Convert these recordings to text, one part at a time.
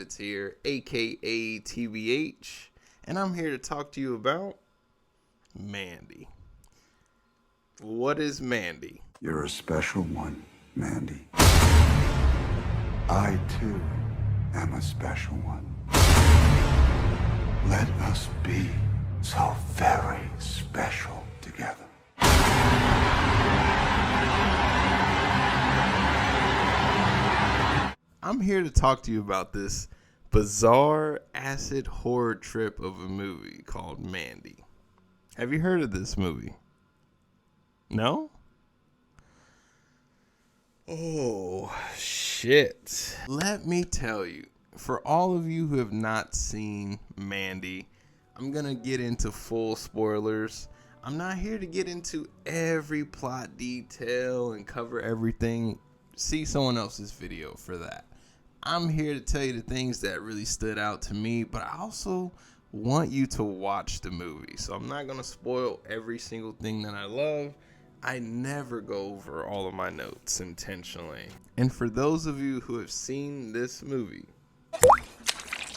Habitz here, aka TBH, and I'm here to talk to you about Mandy. What is Mandy? You're a special one, Mandy. I, too, am a special one. Let us be so very special together. I'm here to talk to you about this bizarre acid horror trip of a movie called Mandy. Have you heard of this movie? No? Oh, shit. Let me tell you, for all of you who have not seen Mandy, I'm going to get into full spoilers. I'm not here to get into every plot detail and cover everything. See someone else's video for that. I'm here to tell you the things that really stood out to me, but I also want you to watch the movie. So I'm not going to spoil every single thing that I love. I never go over all of my notes intentionally. And for those of you who have seen this movie,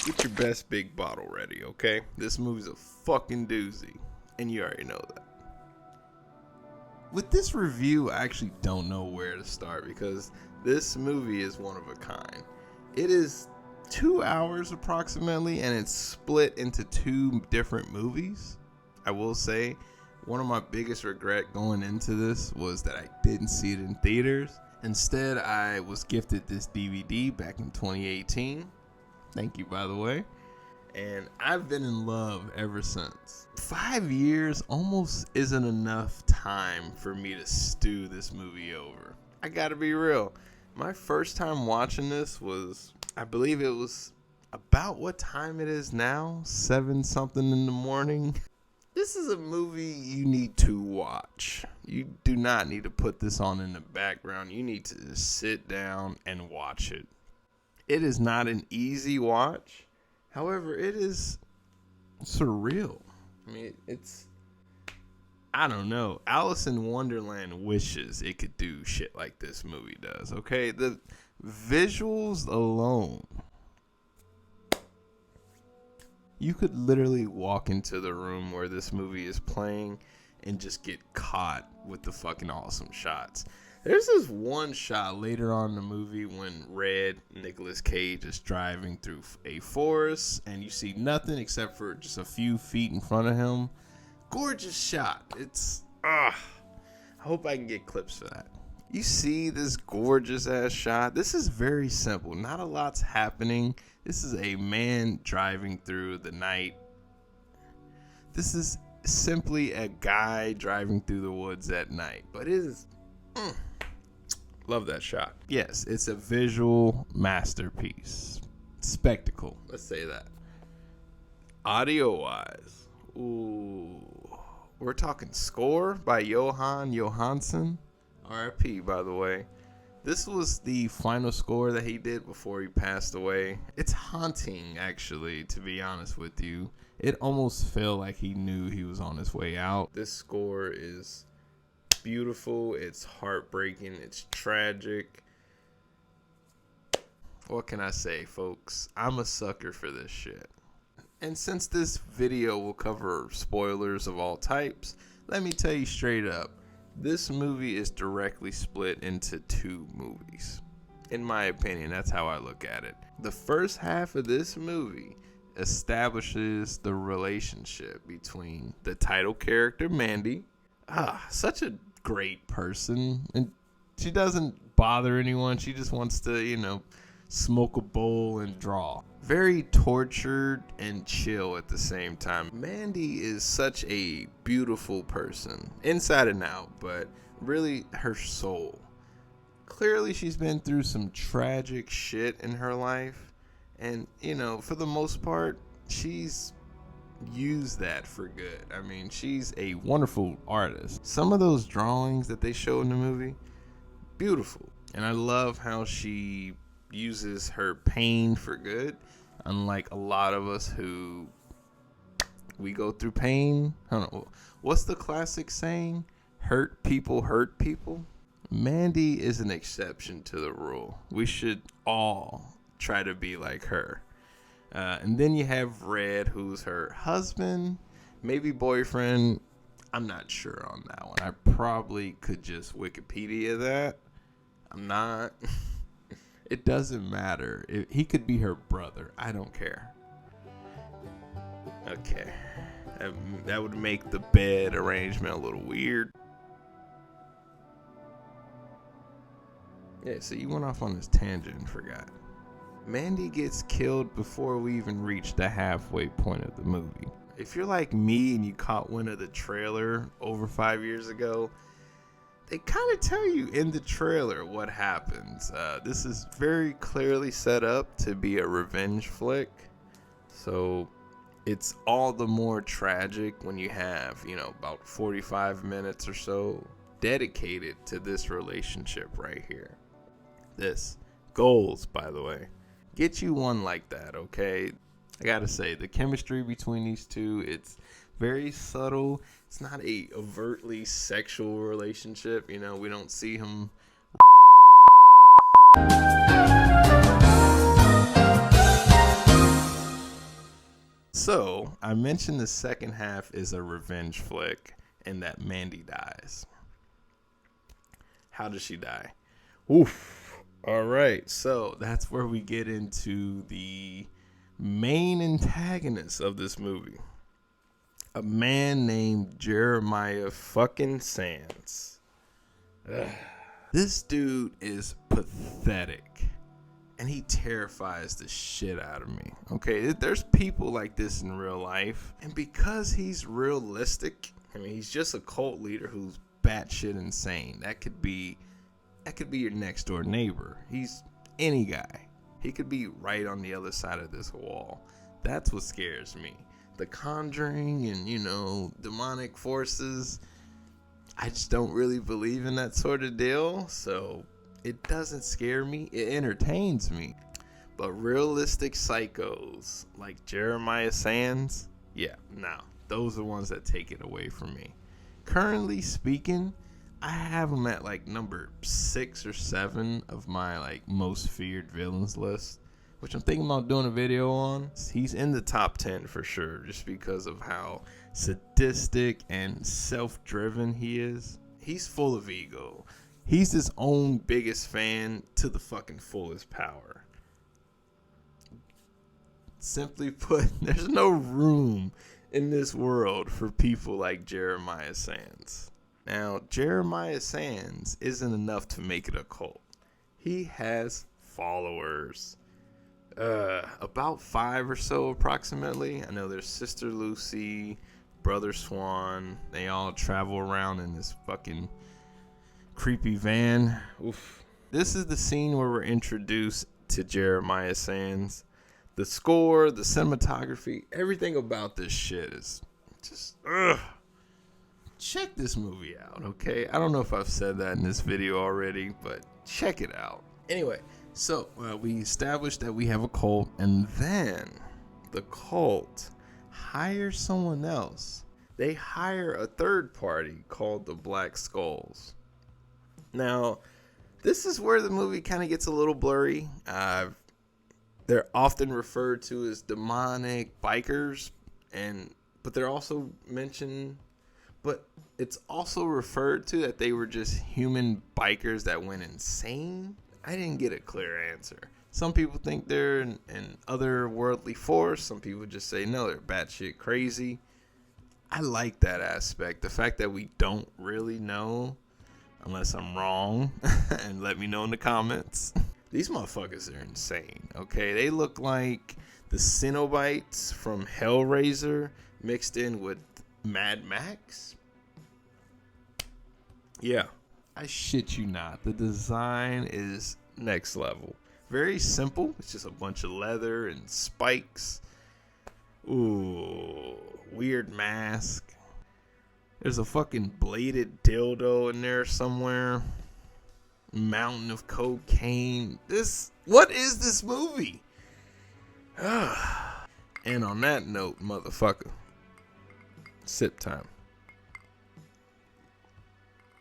get your best big bottle ready, okay? This movie's a fucking doozy, and you already know that. With this review, I actually don't know where to start because this movie is one of a kind. It is 2 hours approximately, and it's split into two different movies. I will say, one of my biggest regret going into this was that I didn't see it in theaters. Instead, I was gifted this DVD back in 2018. Thank you, by the way. And I've been in love ever since. 5 years almost isn't enough time for me to stew this movie over. I gotta be real. My first time watching this was, I believe it was about what time it is now, 7 something in the morning. This is a movie you need to watch. You do not need to put this on in the background. You need to just sit down and watch it. It is not an easy watch. However, it is surreal. I mean, I don't know. Alice in Wonderland wishes it could do shit like this movie does, okay? The visuals alone. You could literally walk into the room where this movie is playing and just get caught with the fucking awesome shots. There's this one shot later on in the movie when Nicolas Cage is driving through a forest and you see nothing except for just a few feet in front of him. Gorgeous shot. I hope I can get clips for that. You see this gorgeous ass shot. This is very simple. Not a lot's happening. This is a man driving through the night. This is simply a guy driving through the woods at night. But it is... love that shot. Yes, it's a visual masterpiece. Spectacle. Let's say that. Audio-wise. Ooh. We're talking score by Johan Johansson. R.I.P. by the way. This was the final score that he did before he passed away. It's haunting, actually, to be honest with you. It almost felt like he knew he was on his way out. This score is beautiful. It's heartbreaking. It's tragic. What can I say, folks? I'm a sucker for this shit. And since this video will cover spoilers of all types, let me tell you straight up. This movie is directly split into two movies. In my opinion, that's how I look at it. The first half of this movie establishes the relationship between the title character, Mandy. Such a great person. And she doesn't bother anyone. She just wants to, smoke a bowl and draw. Very tortured and chill at the same time. Mandy is such a beautiful person, inside and out, but really her soul. Clearly she's been through some tragic shit in her life, and for the most part, she's used that for good. I mean, she's a wonderful artist. Some of those drawings that they show in the movie, beautiful. And I love how she uses her pain for good, unlike a lot of us who we go through pain. I don't know, what's the classic saying? Hurt people hurt people. Mandy is an exception to the rule. We should all try to be like her. And then you have Red, who's her husband, maybe boyfriend. I'm not sure on that one. I probably could just Wikipedia that. I'm not. It doesn't matter. He could be her brother. I don't care. Okay. That would make the bed arrangement a little weird. Yeah, so you went off on this tangent and forgot. Mandy gets killed before we even reach the halfway point of the movie. If you're like me and you caught wind of the trailer over 5 years ago, they kind of tell you in the trailer what happens. This is very clearly set up to be a revenge flick. So it's all the more tragic when you have, about 45 minutes or so dedicated to this relationship right here. This goals, by the way. Get you one like that, okay? I gotta say, the chemistry between these two, it's very subtle. It's not a overtly sexual relationship. We don't see him. So, I mentioned the second half is a revenge flick and that Mandy dies. How does she die? Oof. All right, so that's where we get into the main antagonist of this movie. A man named Jeremiah fucking Sands. Ugh. This dude is pathetic, and he terrifies the shit out of me. Okay, there's people like this in real life, and because he's realistic, he's just a cult leader who's batshit insane. That could be your next door neighbor. He's any guy. He could be right on the other side of this wall. That's what scares me. The Conjuring and, demonic forces. I just don't really believe in that sort of deal. So it doesn't scare me. It entertains me. But realistic psychos like Jeremiah Sands, those are ones that take it away from me. Currently speaking, I have him at number 6 or 7 of my most feared villains list, which I'm thinking about doing a video on. He's in the top 10 for sure, just because of how sadistic and self-driven he is. He's full of ego. He's his own biggest fan to the fucking fullest power. Simply put, there's no room in this world for people like Jeremiah Sands. Now, Jeremiah Sands isn't enough to make it a cult. He has followers. About 5 or so approximately. I know there's Sister Lucy, Brother Swan. They all travel around in this fucking creepy van. Oof. This is the scene where we're introduced to Jeremiah Sands. The score, the cinematography, everything about this shit is just check this movie out, okay? I don't know if I've said that in this video already, but check it out. Anyway, so we established that we have a cult, and then the cult hires someone else. They hire a third party called the Black Skulls. Now, this is where the movie kind of gets a little blurry. They're often referred to as demonic bikers, but they're also mentioned. But it's also referred to that they were just human bikers that went insane. I didn't get a clear answer. Some people think they're an otherworldly force. Some people just say, no, they're batshit crazy. I like that aspect. The fact that we don't really know, unless I'm wrong, and let me know in the comments. These motherfuckers are insane, okay? They look like the Cenobites from Hellraiser mixed in with Mad Max? Yeah, I shit you not. The design is next level. Very simple. It's just a bunch of leather and spikes. Ooh, weird mask. There's a fucking bladed dildo in there somewhere. Mountain of cocaine. What is this movie? And on that note, motherfucker, sip time.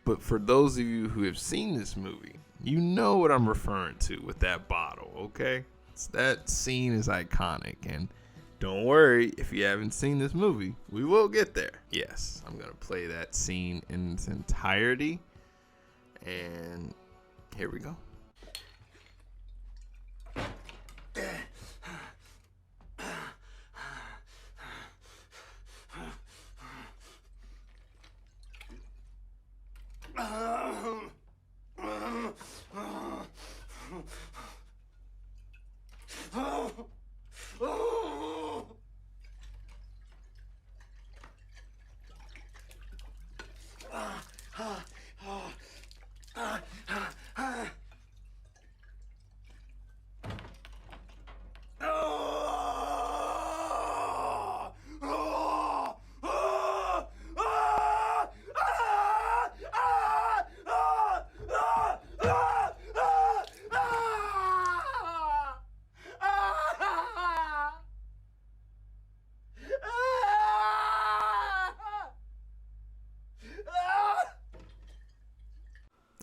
But for those of you who have seen this movie, you know what I'm referring to with that bottle, okay? Habitz. That scene is iconic, and don't worry if you haven't seen this movie, we will get there. Yes, I'm gonna play that scene in its entirety, and here we go.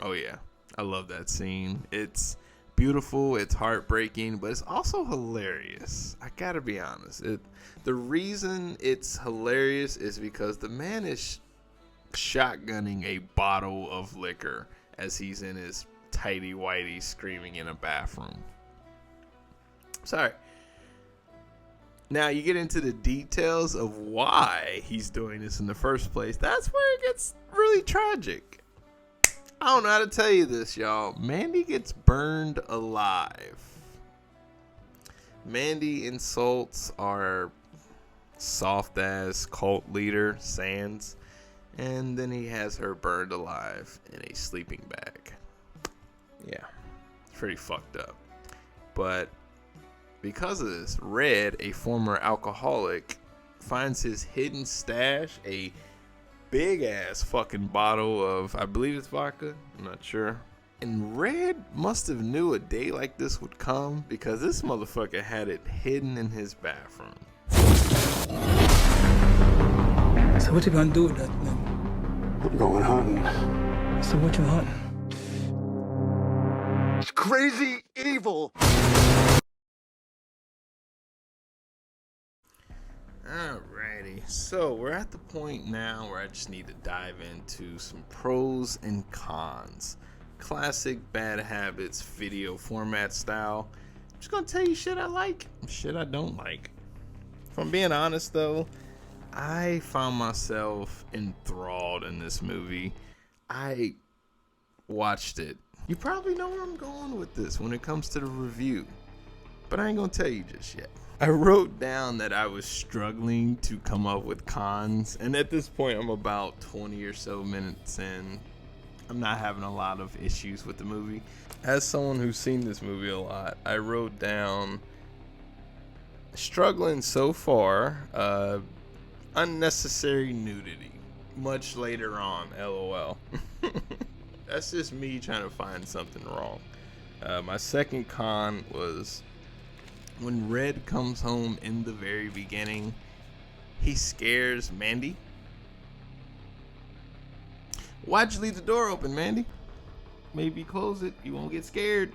Oh yeah, I love that scene. It's beautiful, it's heartbreaking, but it's also hilarious. I gotta be honest. The reason it's hilarious is because the man is shotgunning a bottle of liquor as he's in his tighty whitey screaming in a bathroom. Sorry. Now you get into the details of why he's doing this in the first place. That's where it gets really tragic. I don't know how to tell you this, y'all. Mandy gets burned alive. Mandy insults our soft-ass cult leader, Sands, and then he has her burned alive in a sleeping bag. Yeah, it's pretty fucked up. But because of this, Red, a former alcoholic, finds his hidden stash, a big ass fucking bottle of, I believe it's vodka, I'm not sure. And Red must have knew a day like this would come because this motherfucker had it hidden in his bathroom. So what you gonna do with that, man? I'm going hunting. So what you hunting? It's crazy evil. Alrighty, so we're at the point now where I just need to dive into some pros and cons. Classic Bad Habits video format style. I'm just gonna tell you shit I like, shit I don't like. If I'm being honest though, I found myself enthralled in this movie. I watched it. You probably know where I'm going with this when it comes to the review, but I ain't gonna tell you just yet. I wrote down that I was struggling to come up with cons, and at this point I'm about 20 or so minutes in. I'm not having a lot of issues with the movie. As someone who's seen this movie a lot, I wrote down struggling so far, unnecessary nudity. Much later on, LOL. That's just me trying to find something wrong. My second con was when Red comes home in the very beginning, he scares Mandy. Why'd you leave the door open, Mandy? Maybe close it. You won't get scared.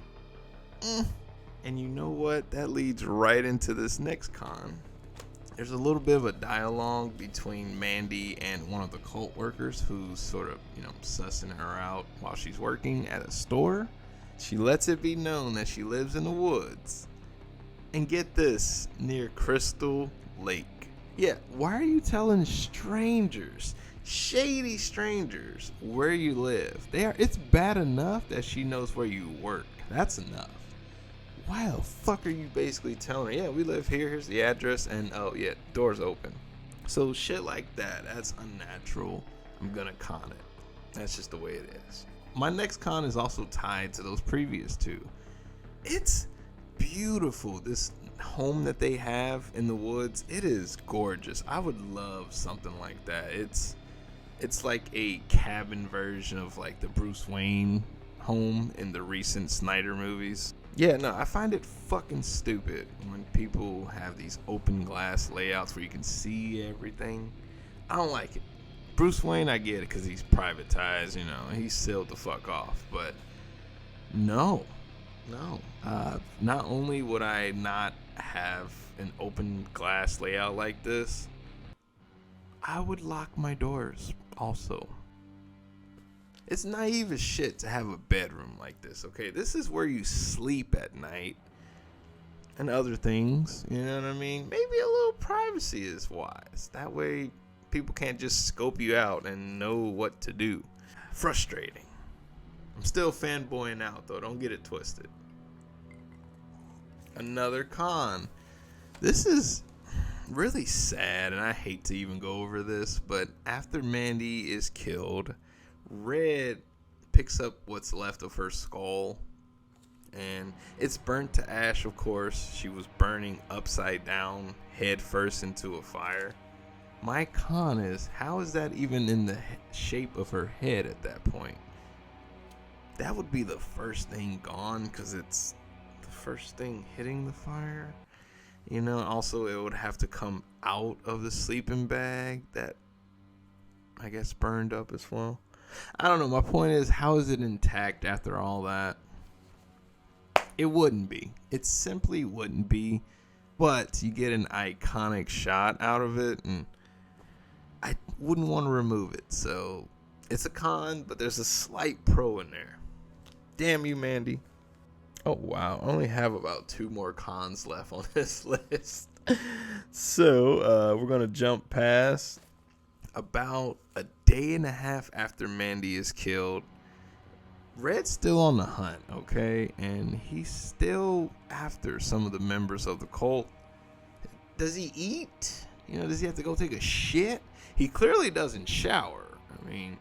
And you know what? That leads right into this next con. There's a little bit of a dialogue between Mandy and one of the cult workers who's sort of, sussing her out while she's working at a store. She lets it be known that she lives in the woods. And get this, near Crystal Lake. Yeah, why are you telling strangers, shady strangers, where you live? It's bad enough that she knows where you work. That's enough. Why the fuck are you basically telling her, yeah, we live here, here's the address, and oh yeah, door's open. So shit like that's unnatural. I'm gonna con it. That's just the way it is. My next con is also tied to those previous two. It's beautiful. This home that they have in the woods, it is gorgeous. I would love something like that. It's like a cabin version of like the Bruce Wayne home in the recent Snyder movies. Yeah, no, I find it fucking stupid when people have these open glass layouts where you can see everything. I don't like it. Bruce Wayne, I get it because he's privatized, he's sealed the fuck off. But no, No. Not only would I not have an open glass layout like this, I would lock my doors also. It's naive as shit to have a bedroom like this, okay? This is where you sleep at night and other things, you know what I mean? Maybe a little privacy is wise. That way people can't just scope you out and know what to do. Frustrating. I'm still fanboying out though, don't get it twisted. Another con. This is really sad, and I hate to even go over this, but after Mandy is killed, Red picks up what's left of her skull, and it's burnt to ash, of course. She was burning upside down, head first into a fire. My con is, how is that even in the shape of her head at that point? That would be the first thing gone, because it's the first thing hitting the fire. You know, also it would have to come out of the sleeping bag that I guess burned up as well. I don't know. My point is, how is it intact after all that? It wouldn't be. It simply wouldn't be. But you get an iconic shot out of it, and I wouldn't want to remove it. So it's a con, but there's a slight pro in there. Damn you, Mandy. Oh, wow. I only have about 2 more cons left on this list. So we're going to jump past. About a day and a half after Mandy is killed, Red's still on the hunt, okay? And he's still after some of the members of the cult. Does he eat? You know, does he have to go take a shit? He clearly doesn't shower. I mean,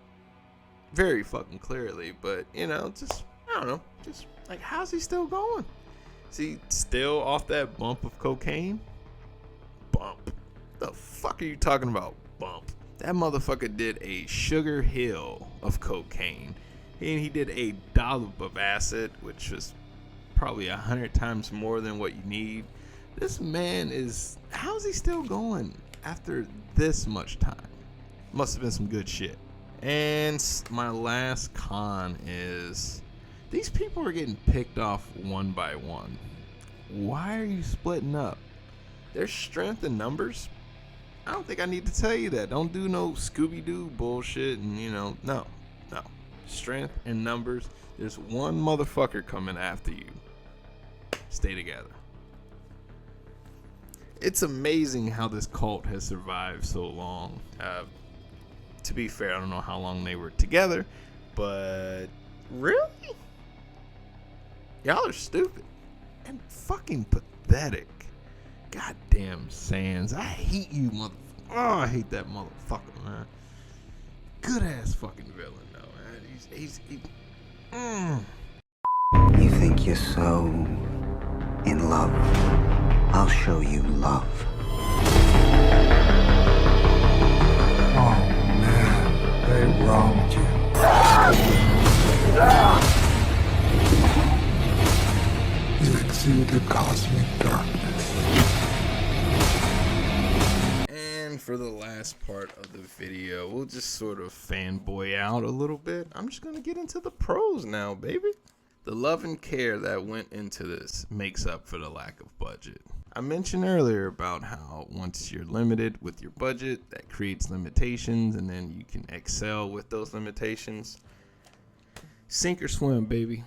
very fucking clearly. But, you know, just, I don't know. Just, like, how's he still going? Is he still off that bump of cocaine? Bump. The fuck are you talking about, bump? That motherfucker did a sugar hill of cocaine. And he did a dollop of acid, which was probably 100 times more than what you need. This man is... How's he still going after this much time? Must have been some good shit. And my last con is... These people are getting picked off one by one. Why are you splitting up? There's strength in numbers. I don't think I need to tell you that. Don't do no Scooby-Doo bullshit and, you know, no. Strength and numbers. There's one motherfucker coming after you. Stay together. It's amazing how this cult has survived so long. To be fair, I don't know how long they were together, but really? Y'all are stupid and fucking pathetic. Goddamn Sans. I hate you, motherfucker. Oh, I hate that motherfucker, man. Good ass fucking villain, though, man. He's You think you're so in love? I'll show you love. Oh man, they wronged you. You exude the cosmic darkness. And for the last part of the video, we'll just sort of fanboy out a little bit. I'm just going to get into the pros now, baby. The love and care that went into this makes up for the lack of budget. I mentioned earlier about how once you're limited with your budget, that creates limitations, and then you can excel with those limitations. Sink or swim, baby.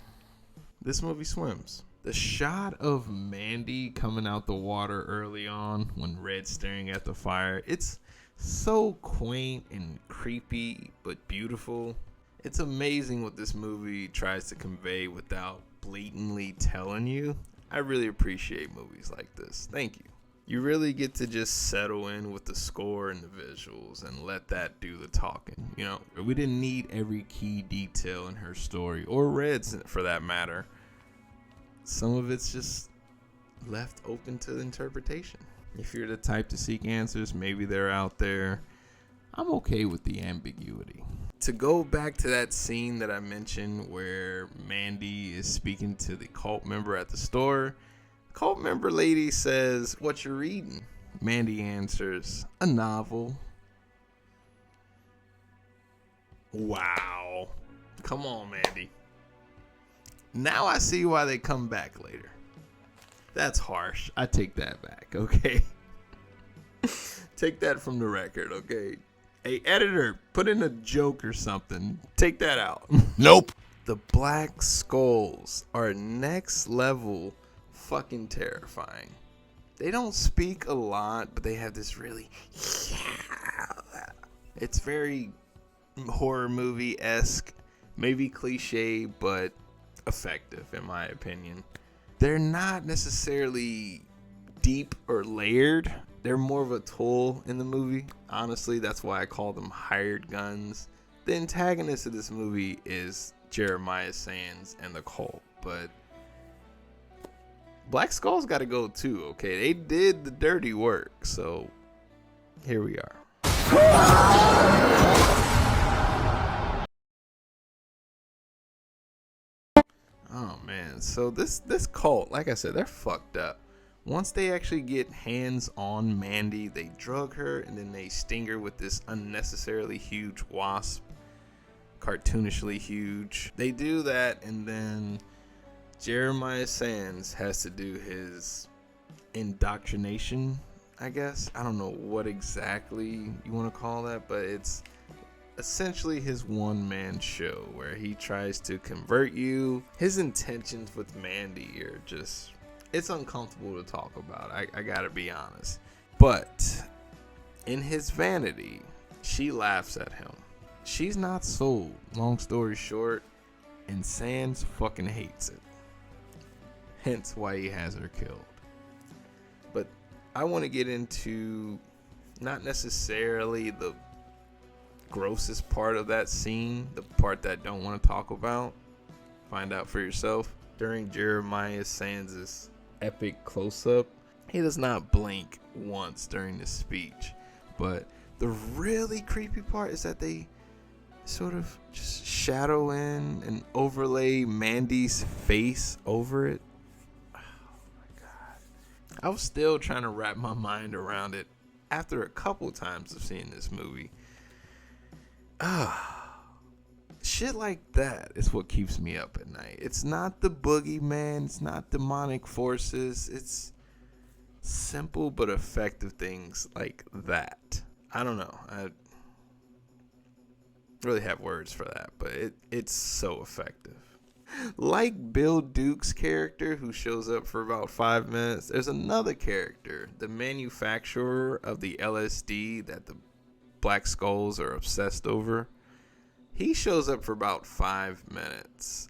This movie swims. The shot of Mandy coming out the water early on when Red's staring at the fire, it's so quaint and creepy but beautiful. It's amazing what this movie tries to convey without blatantly telling you. I really appreciate movies like this. Thank you. You really get to just settle in with the score and the visuals and let that do the talking. You know, we didn't need every key detail in her story, or Red's for that matter. Some of it's just left open to interpretation. If you're the type to seek answers, maybe they're out there. I'm okay with the ambiguity. To go back to that scene that I mentioned where Mandy is speaking to the cult member at the store, cult member lady says, "What you reading?" Mandy answers, "A novel." Wow. Come on, Mandy. Now I see why they come back later. That's harsh. I take that back, okay? Take that from the record, okay? Hey, editor, put in a joke or something. Take that out. Nope. The Black Skulls are next level fucking terrifying. They don't speak a lot, but they have this really... It's very horror movie-esque, maybe cliche, but effective in my opinion. They're not necessarily deep or layered. They're more of a tool in the movie. Honestly, that's why I call them hired guns. The antagonist of this movie is Jeremiah Sands and the cult, but Black Skull's got to go too, okay? They did the dirty work, so here we are. Oh man, so this cult, like I said, they're fucked up. Once they actually get hands on Mandy, they drug her and then they sting her with this unnecessarily huge wasp, cartoonishly huge. They do that, and then Jeremiah Sands has to do his indoctrination, I guess. I don't know what exactly you want to call that, but it's essentially his one-man show where he tries to convert you. His intentions with Mandy are just, it's uncomfortable to talk about. I gotta be honest. But in his vanity, she laughs at him. She's not sold, long story short, and Sands fucking hates it. Hence why he has her killed. But I want to get into not necessarily the grossest part of that scene, the part that I don't want to talk about. Find out for yourself. During Jeremiah Sands' epic close-up, he does not blink once during the speech. But the really creepy part is that they sort of just shadow in and overlay Mandy's face over it. Oh my god. I was still trying to wrap my mind around it after a couple times of seeing this movie. Shit like that is what keeps me up at night. It's not the boogeyman, it's not demonic forces, it's simple but effective things like that. I don't know. I really have words for that, but it's so effective. Like Bill Duke's character, who shows up for about 5 minutes, there's another character, the manufacturer of the LSD that the Black Skulls are obsessed over. He shows up for about 5 minutes.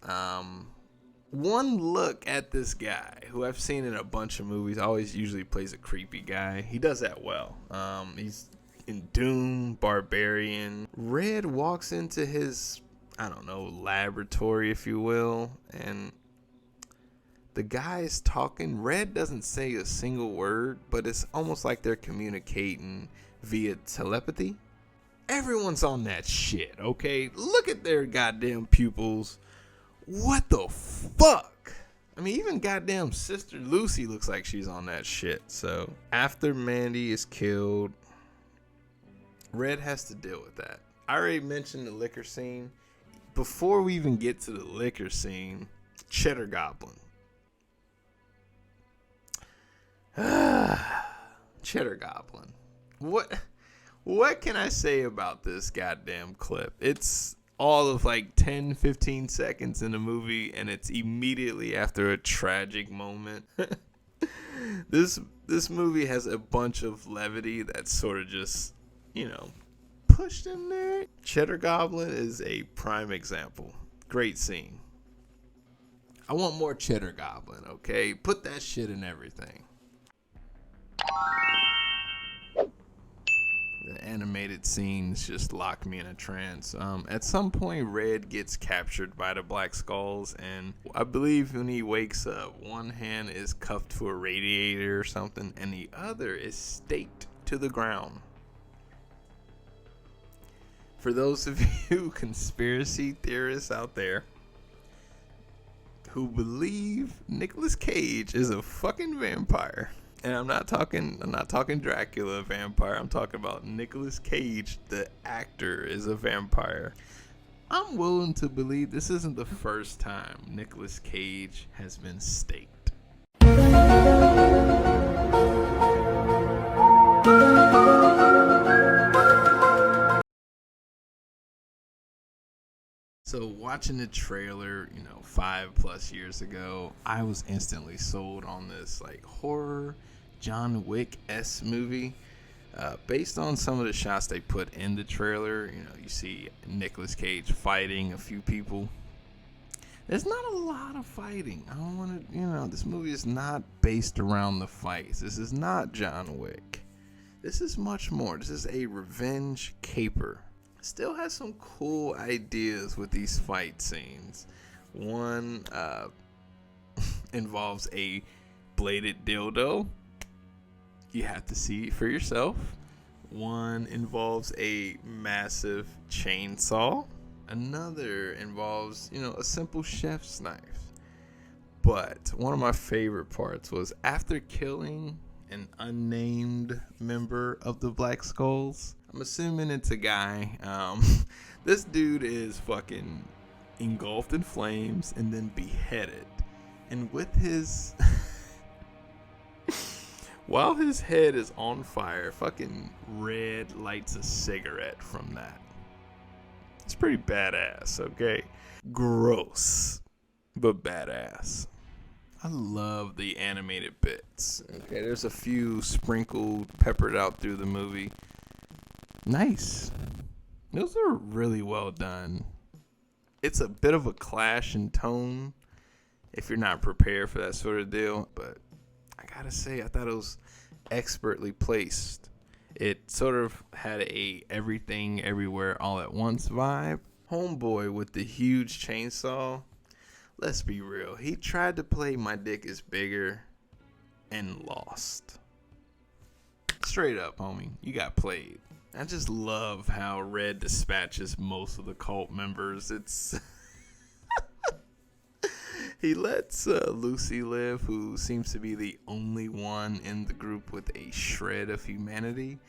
One look at this guy, who I've seen in a bunch of movies, always usually plays a creepy guy. He does that well. He's in Doom, Barbarian. Red walks into his, I don't know, laboratory, if you will, and the guy is talking. Red doesn't say a single word, but it's almost like they're communicating via telepathy. Everyone's on that shit, okay? Look at their goddamn pupils. What the fuck? I mean, even goddamn Sister Lucy looks like she's on that shit. So after Mandy is killed, Red has to deal with that. I already mentioned the liquor scene. Before we even get to the liquor scene, Cheddar Goblin. Cheddar Goblin. What can I say about this goddamn clip? It's all of like 10-15 seconds in the movie, and it's immediately after a tragic moment. This movie has a bunch of levity that's sort of just, you know, pushed in there. Cheddar Goblin is a prime example. Great scene. I want more Cheddar Goblin, okay? Put that shit in everything. The animated scenes just lock me in a trance. At some point, Red gets captured by the Black Skulls, and I believe when he wakes up, one hand is cuffed to a radiator or something, and the other is staked to the ground. For those of you conspiracy theorists out there who believe Nicolas Cage is a fucking vampire, and I'm not talking Dracula vampire, I'm talking about Nicolas Cage, the actor, is a vampire. I'm willing to believe this isn't the first time Nicolas Cage has been staked. So watching the trailer, 5+ years ago, I was instantly sold on this like horror John Wick-esque movie. Based on some of the shots they put in the trailer, you see Nicolas Cage fighting a few people. There's not a lot of fighting. I don't want to, this movie is not based around the fights. This is not John Wick. This is much more. This is a revenge caper. Still has some cool ideas with these fight scenes. One involves a bladed dildo. You have to see it for yourself. One involves a massive chainsaw. Another involves, a simple chef's knife. But one of my favorite parts was after killing an unnamed member of the Black Skulls. I'm assuming it's a guy. This dude is fucking engulfed in flames and then beheaded. And with his... while his head is on fire, fucking Red lights a cigarette from that. It's pretty badass, okay? Gross, but badass. I love the animated bits. Okay, there's a few sprinkled, peppered out through the movie. Nice. Those are really well done. It's a bit of a clash in tone if you're not prepared for that sort of deal, but I gotta say, I thought it was expertly placed. It sort of had a everything, everywhere, all at once vibe. Homeboy with the huge chainsaw, let's be real, he tried to play my dick is bigger and lost. Straight up, homie, you got played. I just love how Red dispatches most of the cult members. It's he lets Lucy live, who seems to be the only one in the group with a shred of humanity.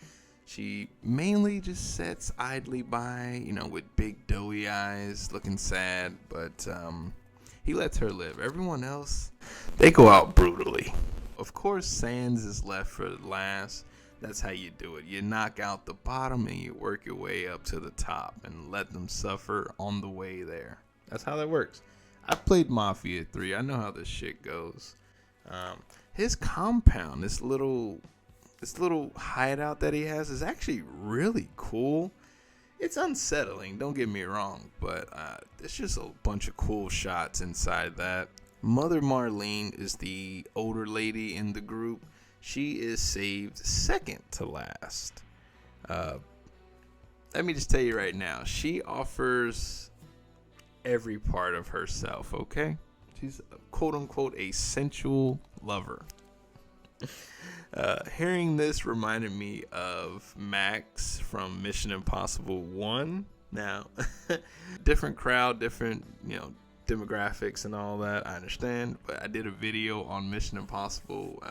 She mainly just sits idly by, with big doughy eyes, looking sad, but he lets her live. Everyone else, they go out brutally. Of course, Sands is left for last. That's how you do it. You knock out the bottom and you work your way up to the top and let them suffer on the way there. That's how that works. I played Mafia 3. I know how this shit goes. His compound, this little hideout that he has is actually really cool. It's unsettling, don't get me wrong, but it's just a bunch of cool shots inside that. Mother Marlene is the older lady in the group. She is saved second to last. Let me just tell you right now, she offers every part of herself, okay? She's quote unquote a sensual lover. Hearing this reminded me of Max from Mission Impossible 1. Now, different crowd, different, demographics and all that, I understand, but I did a video on Mission Impossible.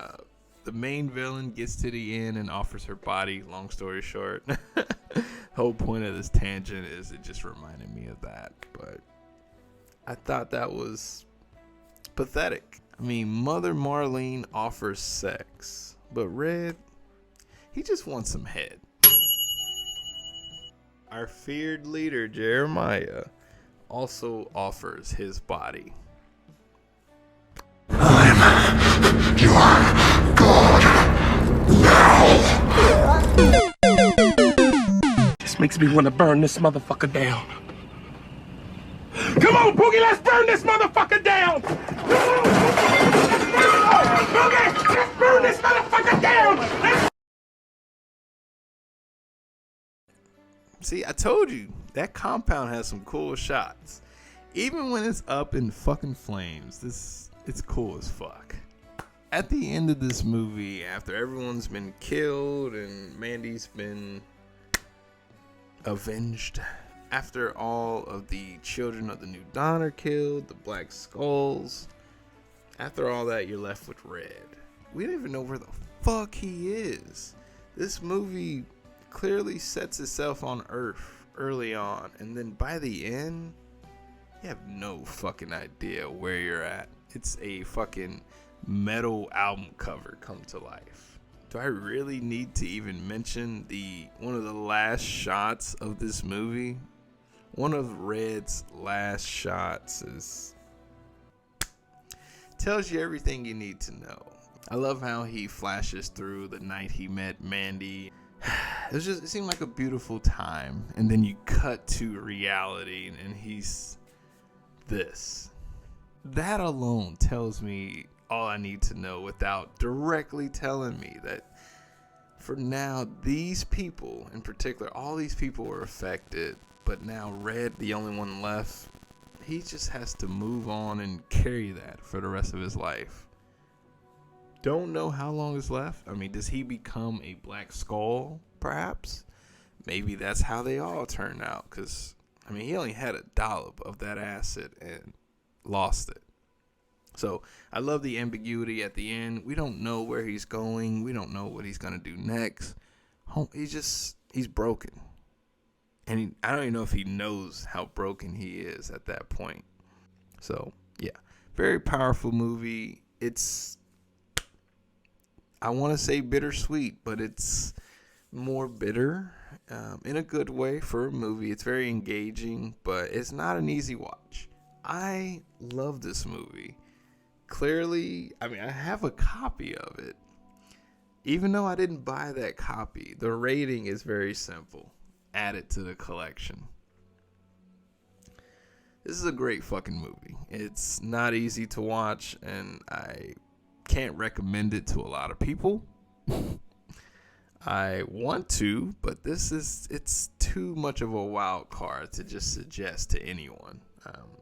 The main villain gets to the end and offers her body, long story short. Whole point of this tangent is it just reminded me of that, but I thought that was pathetic. I mean, Mother Marlene offers sex, but Red, he just wants some head. Our feared leader, Jeremiah, also offers his body. I'm your god now. This makes me want to burn this motherfucker down. Come on, Boogie, let's burn this motherfucker down! Come on, Boogie, let's burn this motherfucker down! See, I told you, that compound has some cool shots. Even when it's up in fucking flames, it's cool as fuck. At the end of this movie, after everyone's been killed and Mandy's been avenged, after all of the children of the New Dawn are killed, the Black Skulls, after all that, you're left with Red. We don't even know where the fuck he is. This movie clearly sets itself on Earth early on, and then by the end, you have no fucking idea where you're at. It's a fucking metal album cover come to life. Do I really need to even mention one of the last shots of this movie? One of Red's last shots tells you everything you need to know. I love how he flashes through the night he met Mandy. It seemed like a beautiful time, and then you cut to reality, and he's this. That alone tells me all I need to know without directly telling me that for now, these people in particular, all these people were affected, but now Red, the only one left, he just has to move on and carry that for the rest of his life. Don't know how long is left. I mean, does he become a Black Skull, perhaps? Maybe that's how they all turn out, because, I mean, he only had a dollop of that acid and lost it. So I love the ambiguity at the end. We don't know where he's going. We don't know what he's going to do next. He's broken. And I don't even know if he knows how broken he is at that point. So, yeah. Very powerful movie. I want to say bittersweet, but it's more bitter in a good way for a movie. It's very engaging, but it's not an easy watch. I love this movie. Clearly, I mean, I have a copy of it. Even though I didn't buy that copy, the rating is very simple. Add it to the collection. This is a great fucking movie. It's not easy to watch, and I can't recommend it to a lot of people. I want to, but it's too much of a wild card to just suggest to anyone.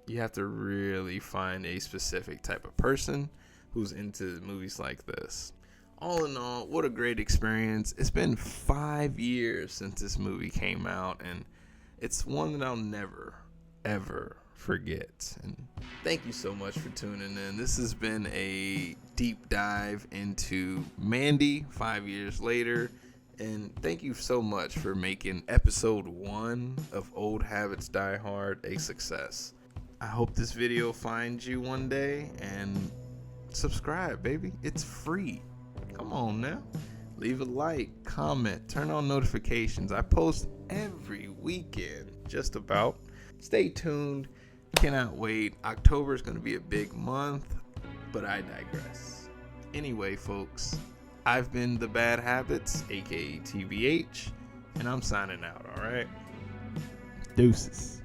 You have to really find a specific type of person who's into movies like this. All in all, what a great experience. It's been 5 years since this movie came out, and it's one that I'll never, ever forget. And thank you so much for tuning in. This has been a deep dive into Mandy 5 years later. And thank you so much for making episode 1 of Old Habits Die Hard a success. I hope this video finds you one day, and subscribe, baby. It's free. Come on now. Leave a like, comment, turn on notifications. I post every weekend, just about. Stay tuned. Cannot wait. October is going to be a big month, but I digress. Anyway, folks, I've been The Bad Habits, aka TBH, and I'm signing out, alright? Deuces.